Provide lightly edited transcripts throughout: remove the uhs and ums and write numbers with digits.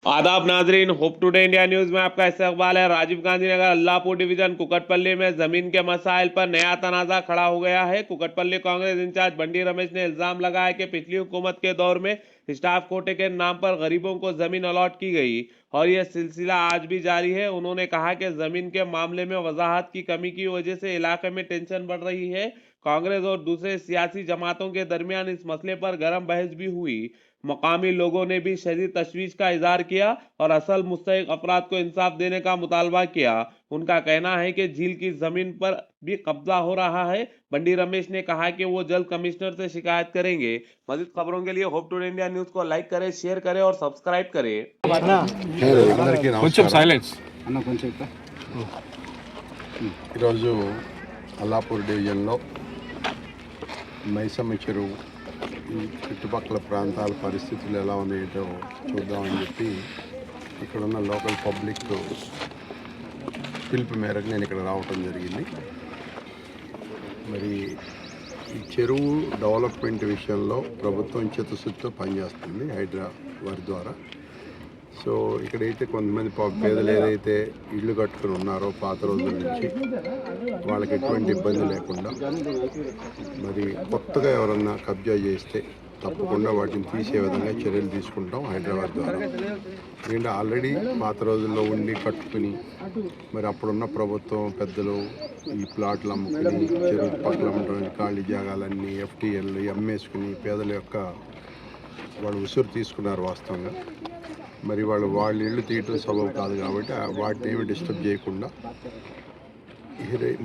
आदाब नाजरीन, hope today India news में आपका इस्तकबाल है। राजीव गांधी नगर अल्लाहपुर डिवीजन कुकटपल्ली में जमीन के मसाइल पर नया तनाजा खड़ा हो गया है। कुकटपल्ली कांग्रेस इंचार्ज बंडी रमेश ने इल्जाम लगाया कि पिछली हुकूमत के दौर में स्टाफ कोटे के नाम पर गरीबों को जमीन अलॉट की गई और यह सिलसिला आज भी जारी है। उन्होंने कहा कि जमीन के मामले में वजाहत की कमी की वजह से इलाके में टेंशन बढ़ रही है। कांग्रेस और दूसरे सियासी जमातों के दरमियान इस मसले पर गर्म बहस भी हुई। मकामी लोगों ने भी शदीद तशवीश का इजहार किया और असल मुस्तहिक अफराद को इंसाफ देने का मुतालबा किया। उनका कहना है कि झील की जमीन पर भी कब्जा हो रहा है। बंडी रमेश ने कहा कि वो जल्द कमिश्नर से शिकायत करेंगे। मजीद खबरों के लिए होप टुडे इंडिया न्यूज को लाइक करें, शेयर करें और सब्सक्राइब करें। ఈరోజు అల్లాపూర్ డివిజన్లో మైసమ్మ చెరువు ఈ చుట్టుపక్కల ప్రాంతాల పరిస్థితులు ఎలా ఉన్నాయో చూద్దామని చెప్పి ఇక్కడున్న లోకల్ పబ్లిక్ పిలుపు మేరకు నేను ఇక్కడ రావటం జరిగింది. మరి ఈ చెరువు డెవలప్మెంట్ విషయంలో ప్రభుత్వం చిత్తశుద్ధితో పనిచేస్తుంది హైడ్రా వారి ద్వారా. సో ఇక్కడైతే కొంతమంది పేదలు ఏదైతే ఇళ్ళు కట్టుకుని ఉన్నారో పాత రోజుల నుంచి వాళ్ళకి ఎటువంటి ఇబ్బంది లేకుండా మరి కొత్తగా ఎవరన్నా కబ్జా చేస్తే తప్పకుండా వాటిని తీసే విధంగా చర్యలు తీసుకుంటాం హైదరాబాద్ ద్వారా. ఎందుకంటే ఆల్రెడీ పాత రోజుల్లో ఉండి కట్టుకుని మరి అప్పుడున్న ప్రభుత్వం పెద్దలు ఈ ప్లాట్లు అమ్ముకుని చెరువు పక్కల అమ్మడానికి ఖాళీ జాగాలన్నీ ఎఫ్టీఎల్లు అమ్మేసుకుని పేదల యొక్క వాళ్ళు ఉసురు తీసుకున్నారు వాస్తవంగా. మరి వాళ్ళ ఇళ్ళు తీయటం సబబు కాదు కాబట్టి వాటిని ఏమి డిస్టర్బ్ చేయకుండా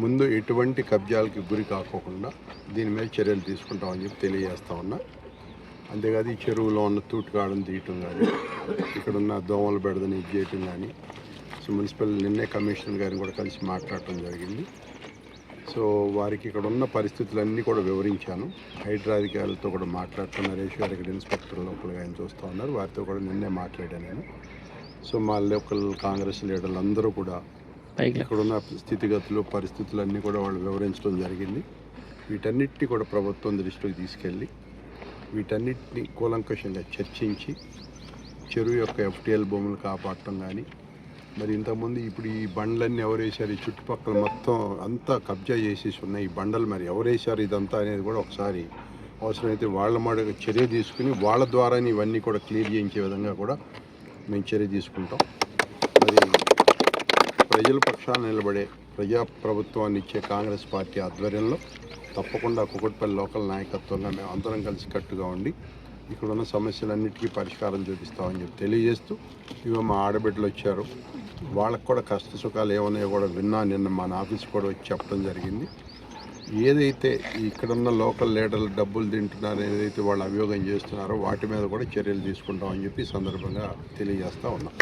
ముందు ఎటువంటి కబ్జాలకి గురి కాకోకుండా దీని మీద చర్యలు తీసుకుంటామని చెప్పి తెలియజేస్తా ఉన్నా. అంతేకాదు ఈ చెరువులో ఉన్న తూటుకాడని తీయటం కానీ ఇక్కడున్న దోమల బెడదని ఇది చేయటం కానీ సో మున్సిపల్ నిన్నే కమిషనర్ గారిని కూడా కలిసి మాట్లాడటం జరిగింది. సో వారికి ఇక్కడ ఉన్న పరిస్థితులన్నీ కూడా వివరించాను. హైడ్రా అధికారులతో కూడా మాట్లాడుతున్న నరేష్ గారు ఇక్కడ ఇన్స్పెక్టర్ లోపల ఆయన చూస్తూ ఉన్నారు, వారితో కూడా నిన్నే మాట్లాడాను నేను. సో మా లోకల్ కాంగ్రెస్ లీడర్లు అందరూ కూడా ఇక్కడున్న స్థితిగతులు పరిస్థితులన్నీ కూడా వాళ్ళు వివరించడం జరిగింది. వీటన్నిటిని కూడా ప్రభుత్వం దృష్టికి తీసుకెళ్ళి వీటన్నిటిని కూలంకషంగా చర్చించి చెరువు యొక్క ఎఫ్టీఎల్ భూములు కాపాడటం కానీ మరి ఇంతకుముందు ఇప్పుడు ఈ బండ్లన్నీ ఎవరేసారు, ఈ చుట్టుపక్కల మొత్తం అంతా కబ్జా చేసేసి ఉన్నాయి. ఈ బండలు మరి ఎవరేసారు ఇదంతా అనేది కూడా ఒకసారి అవసరమైతే వాళ్ళ మాట చర్య తీసుకుని వాళ్ళ ద్వారానే ఇవన్నీ కూడా క్లియర్ చేయించే విధంగా కూడా మేము చర్య తీసుకుంటాం. మరి ప్రజల పక్షాన నిలబడే ప్రజాప్రభుత్వాన్ని ఇచ్చే కాంగ్రెస్ పార్టీ ఆధ్వర్యంలో తప్పకుండా కుకట్పల్లి లోకల్ నాయకత్వంగా మేము అందరం కలిసి కట్టుగా ఉండి ఇక్కడున్న సమస్యలన్నిటికీ పరిష్కారం చూపిస్తామని చెప్పి తెలియజేస్తూ ఇవి మా ఆడబిడ్డలు వచ్చారు, వాళ్ళకు కూడా కష్ట సుఖాలు ఏమన్నాయో కూడా విన్నా. నిన్న మన ఆఫీస్ కూడా వచ్చి చెప్పడం జరిగింది. ఏదైతే ఇక్కడున్న లోకల్ లీడర్లు డబ్బులు తింటున్నారో ఏదైతే వాళ్ళు అభియోగం చేస్తున్నారో వాటి మీద కూడా చర్యలు తీసుకుంటామని చెప్పి సందర్భంగా తెలియజేస్తూ ఉన్నాం.